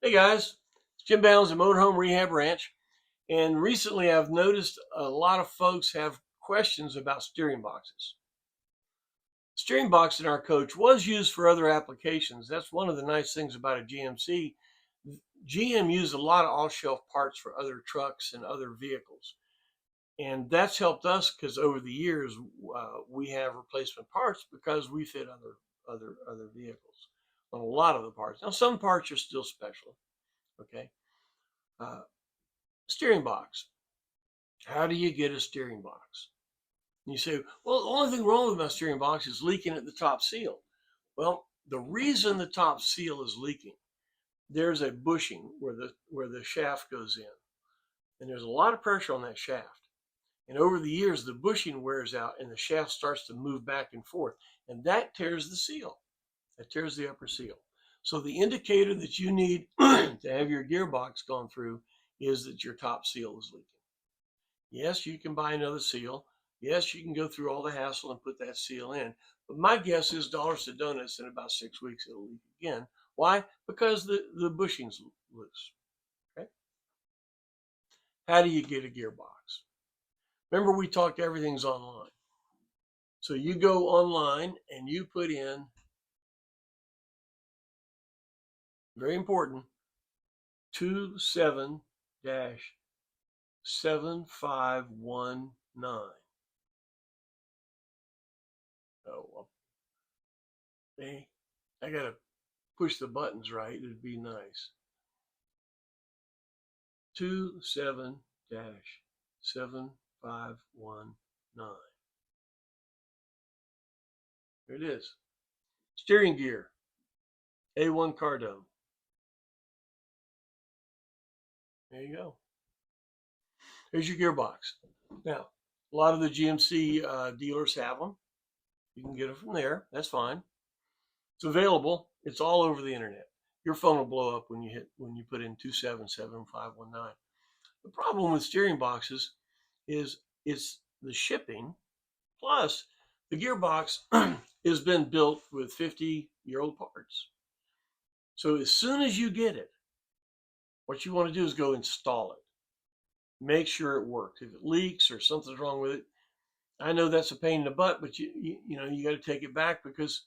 Hey guys, it's Jim Bounds at Motorhome Rehab Ranch, and recently I've noticed a lot of folks have questions about steering boxes. Steering box in our coach was used for other applications. That's one of the nice things about a GMC. GM used a lot of off-shelf parts for other trucks and other vehicles, and that's helped us because over the years we have replacement parts because we fit other vehicles on a lot of the parts. Now some parts are still special. Okay. Uh, Steering box. How do you get a steering box? And you say, well, the only thing wrong with my steering box is leaking at the top seal. Well, the reason the top seal is leaking, there's a bushing where the shaft goes in, and there's a lot of pressure on that shaft. And over the years, the bushing wears out and the shaft starts to move back and forth, and that tears the seal. That tears the upper seal. So the indicator that you need to have your gearbox gone through is that your top seal is leaking. Yes, you can buy another seal. Yes, you can go through all the hassle and put that seal in. But my guess is dollars to donuts in about 6 weeks it'll leak again. Why? Because the bushing's loose. Okay. How do you get a gearbox? Remember we talked everything's online. So you go online and you put in, very important, 27-7519. Oh, hey, I gotta push the buttons right. It'd be nice. 27-7519. There it is. Steering gear, A1 Cardone. There you go. Here's your gearbox. Now, a lot of the GMC dealers have them. You can get it from there. That's fine. It's available. It's all over the internet. Your phone will blow up when you put in 277519. The problem with steering boxes is it's the shipping, plus the gearbox has been built with 50-year-old parts. So as soon as you get it, what you want to do is go install it. Make sure it works. If it leaks or something's wrong with it, I know that's a pain in the butt, but you got to take it back because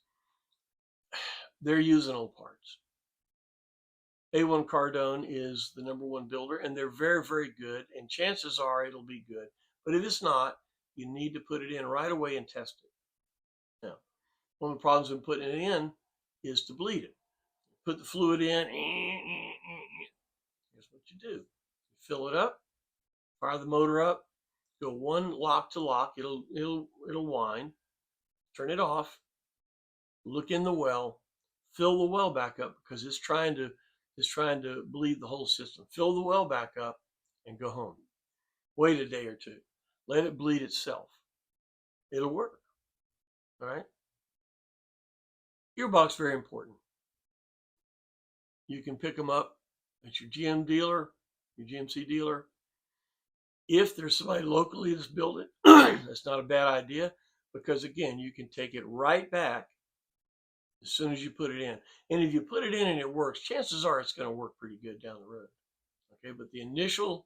they're using old parts. A1 Cardone is the #1 builder, and they're very, very good, and chances are it'll be good. But if it's not, you need to put it in right away and test it. Now, one of the problems with putting it in is to bleed it. Put the fluid in. Here's what you do. You fill it up, fire the motor up, go one lock to lock. It'll whine. Turn it off. Look in the well. Fill the well back up because it's trying to bleed the whole system. Fill the well back up and go home. Wait a day or two. Let it bleed itself. It'll work. All right. Gearbox, very important. You can pick them up at your GM dealer, your GMC dealer. If there's somebody locally that's built it, that's not a bad idea because, again, you can take it right back as soon as you put it in. And if you put it in and it works, chances are it's going to work pretty good down the road. Okay, but the initial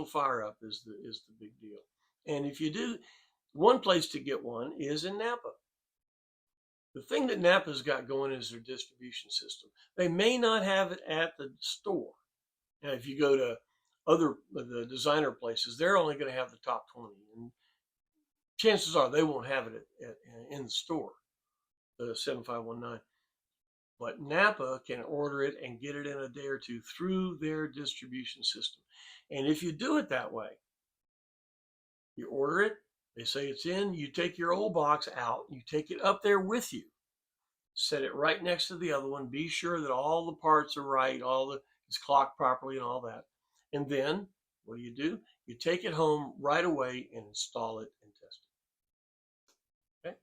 fire up is the big deal. And if you do, one place to get one is in Napa. The thing that Napa's got going is their distribution system. They may not have it at the store. Now, if you go to the designer places, they're only going to have the top 20, and chances are they won't have it in the store, the 7519. But Napa can order it and get it in a day or two through their distribution system. And if you do it that way, you order it, they say it's in, you take your old box out, you take it up there with you, set it right next to the other one, be sure that all the parts are right, it's clocked properly and all that. And then what do? You take it home right away and install it and test it. Okay.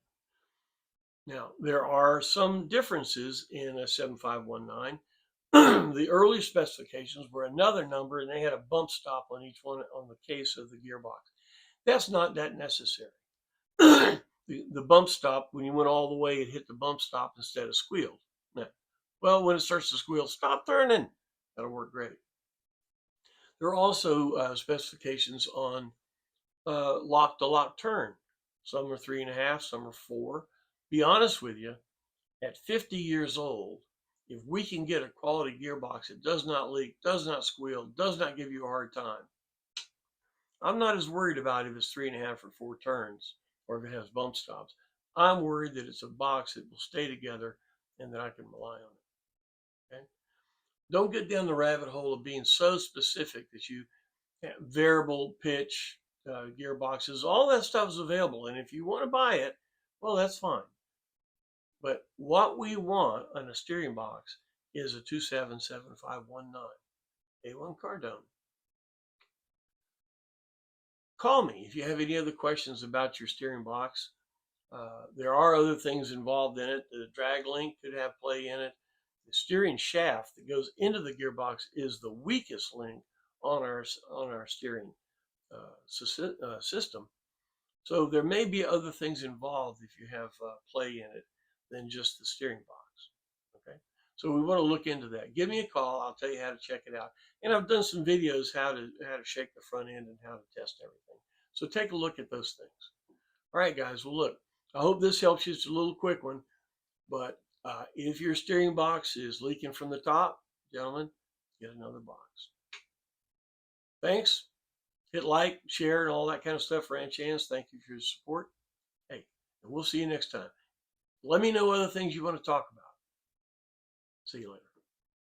Now, there are some differences in a 7519. The early specifications were another number, and they had a bump stop on each one on the case of the gearbox. That's not that necessary. The bump stop, when you went all the way, it hit the bump stop instead of squealed. Now, well, when it starts to squeal, stop turning. That'll work great. There are also specifications on lock to lock turn. Some are 3.5, some are 4. Be honest with you, at 50 years old, if we can get a quality gearbox that does not leak, does not squeal, does not give you a hard time, I'm not as worried about if it's 3.5 or 4 turns or if it has bump stops. I'm worried that it's a box that will stay together and that I can rely on it. Okay? Don't get down the rabbit hole of being so specific that you have variable pitch gearboxes. All that stuff is available, and if you want to buy it, well, that's fine. But what we want on a steering box is a 277519 A1 Cardone. Call me if you have any other questions about your steering box. There are other things involved in it. The drag link could have play in it. The steering shaft that goes into the gearbox is the weakest link on our steering system. So there may be other things involved if you have play in it than just the steering box. Okay, so we want to look into that. Give me a call. I'll tell you how to check it out. And I've done some videos how to shake the front end and how to test everything. So take a look at those things. All right, guys. Well, look, I hope this helps you. It's a little quick one, but if your steering box is leaking from the top, gentlemen, get another box. Thanks. Hit like, share, and all that kind of stuff. Ranch Hands, thank you for your support. Hey, and we'll see you next time. Let me know other things you want to talk about. See you later.